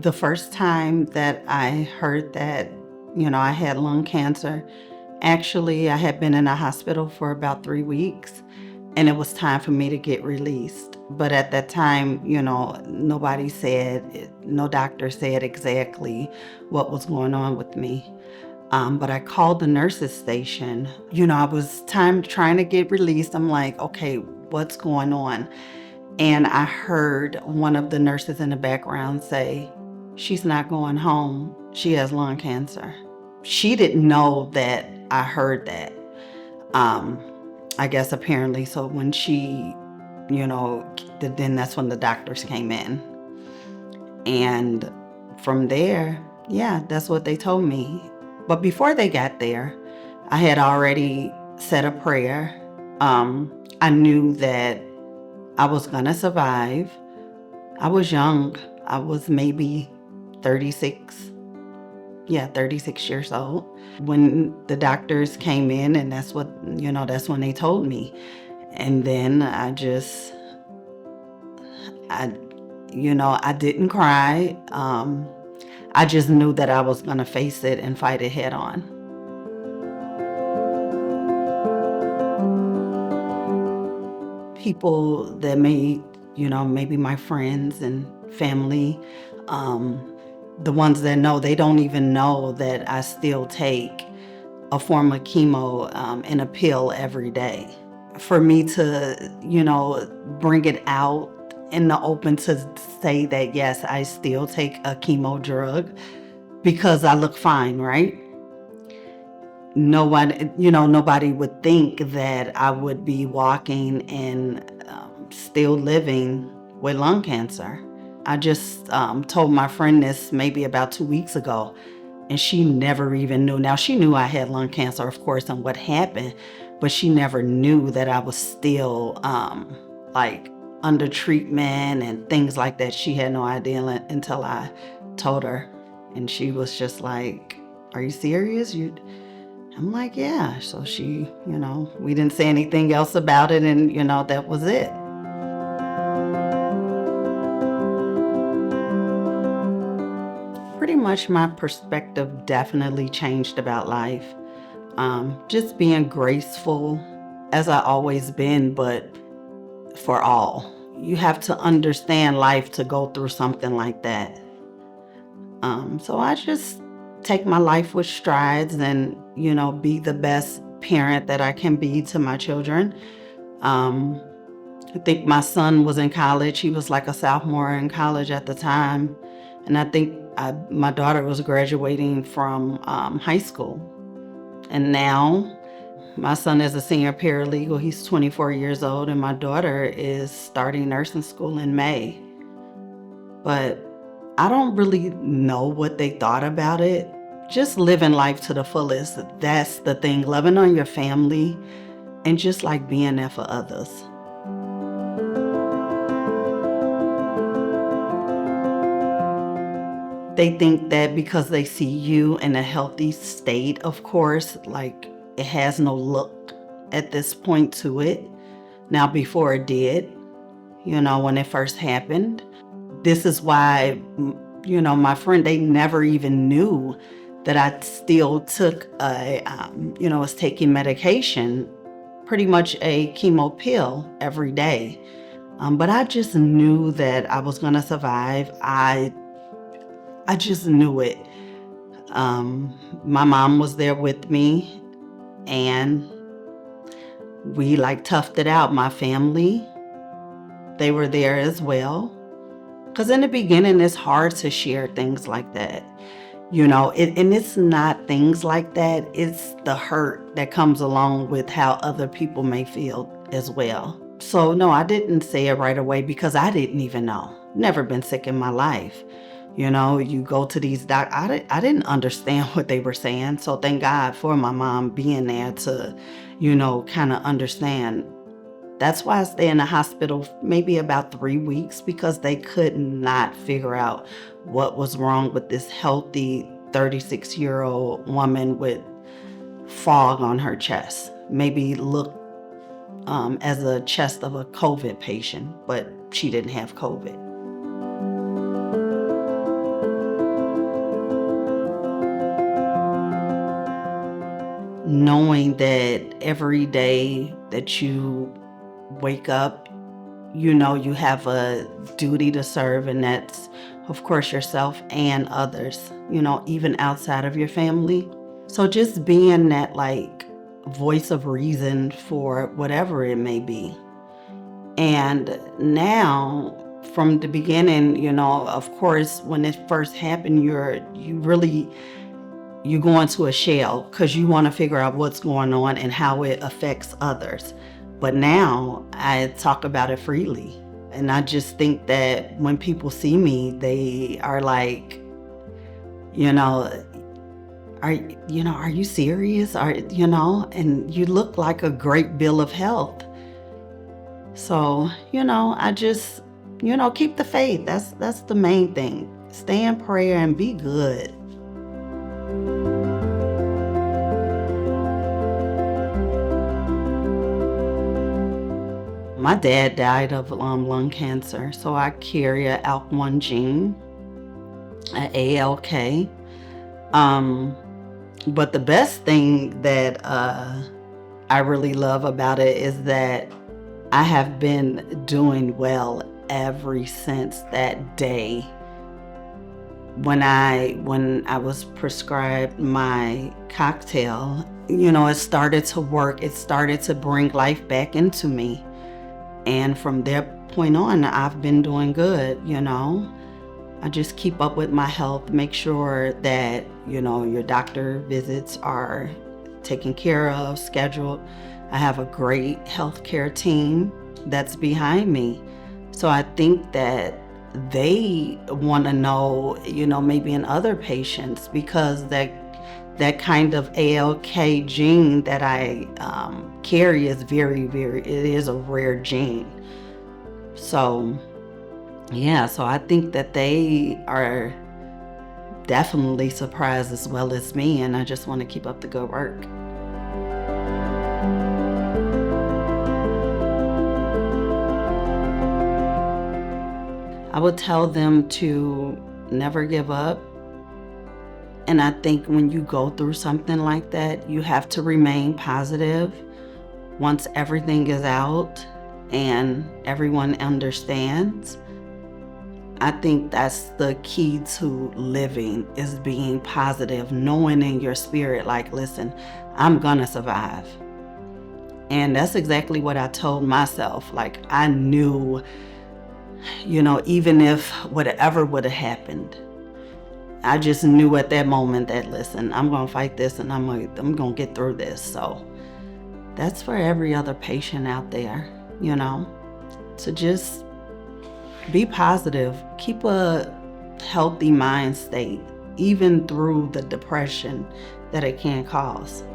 The first time that I heard that, I had lung cancer, actually, I had been in a hospital for about 3 weeks and it was time for me to get released. But at that time, nobody said, no doctor said exactly what was going on with me. But I called the nurses station. I was trying to get released. I'm like, okay, what's going on? And I heard one of the nurses in the background say, she's not going home. She has lung cancer. She didn't know that I heard that. Um, I guess apparently, so when she, then that's when the doctors came in. And from there, yeah, that's what they told me. But before they got there, I had already said a prayer. I knew that I was gonna survive. I was young. I was maybe 36. Yeah, 36 years old. When the doctors came in, and that's when they told me. And then I, I didn't cry. I just knew that I was gonna face it and fight it head on. People that maybe my friends and family, the ones that know, they don't even know that I still take a form of chemo and a pill every day. For me to, bring it out in the open to say that, yes, I still take a chemo drug because I look fine, right? Nobody would think that I would be walking and still living with lung cancer. I just told my friend this maybe about 2 weeks ago, and she never even knew. Now, she knew I had lung cancer, of course, and what happened, but she never knew that I was still like under treatment and things like that. She had no idea until I told her, and she was just like, "Are you serious? I'm like, yeah. So she, we didn't say anything else about it, and that was it. Pretty much my perspective definitely changed about life. Just being graceful, as I always been, but for all. You have to understand life to go through something like that. So I just take my life with strides and, be the best parent that I can be to my children. Um, I think my son was in college. He was like a sophomore in college at the time. And I think my daughter was graduating from high school. And now my son is a senior paralegal. He's 24 years old, and my daughter is starting nursing school in May. But I don't really know what they thought about it. Just living life to the fullest. That's the thing. Loving on your family and just like being there for others. They think that because they see you in a healthy state, of course, like it has no look at this point to it. Now, before it did, when it first happened, this is why, my friend, they never even knew that I still took was taking medication, pretty much a chemo pill every day. But I just knew that I was gonna survive. I just knew it. My mom was there with me, and we like toughed it out. My family, they were there as well. Because in the beginning, it's hard to share things like that. And it's not things like that. It's the hurt that comes along with how other people may feel as well. So no, I didn't say it right away because I didn't even know. Never been sick in my life. You go to these I didn't understand what they were saying. So thank God for my mom being there to, kind of understand. That's why I stayed in the hospital maybe about 3 weeks, because they could not figure out what was wrong with this healthy 36-year-old woman with fog on her chest. Maybe look as a chest of a COVID patient, but she didn't have COVID. knowing that every day that you wake up, you have a duty to serve, and that's, of course, yourself and others, even outside of your family. So just being that like voice of reason for whatever it may be. And now, from the beginning, of course, when it first happened, you go into a shell because you want to figure out what's going on and how it affects others. But now I talk about it freely. And I just think that when people see me, they are like, you know, are you serious? And you look like a great bill of health. So, I just, keep the faith. That's the main thing. Stay in prayer and be good. My dad died of lung cancer, so I carry a ALK-1 gene, an ALK. But the best thing that I really love about it is that I have been doing well ever since that day when I was prescribed my cocktail. It started to work. It started to bring life back into me. And from that point on, I've been doing good. I just keep up with my health, make sure that, your doctor visits are taken care of, scheduled. I have a great healthcare team that's behind me. So I think that they want to know, maybe in other patients, because that kind of ALK gene that I carry is it is a rare gene. So, yeah, so I think that they are definitely surprised as well as me, and I just want to keep up the good work. I would tell them to never give up. And I think when you go through something like that, you have to remain positive. Once everything is out and everyone understands, I think that's the key to living, is being positive, knowing in your spirit, like, listen, I'm gonna survive. And that's exactly what I told myself. Like, I knew, even if whatever would have happened, I just knew at that moment that, listen, I'm gonna fight this, and I'm gonna get through this. So that's for every other patient out there, to just be positive, keep a healthy mind state, even through the depression that it can cause.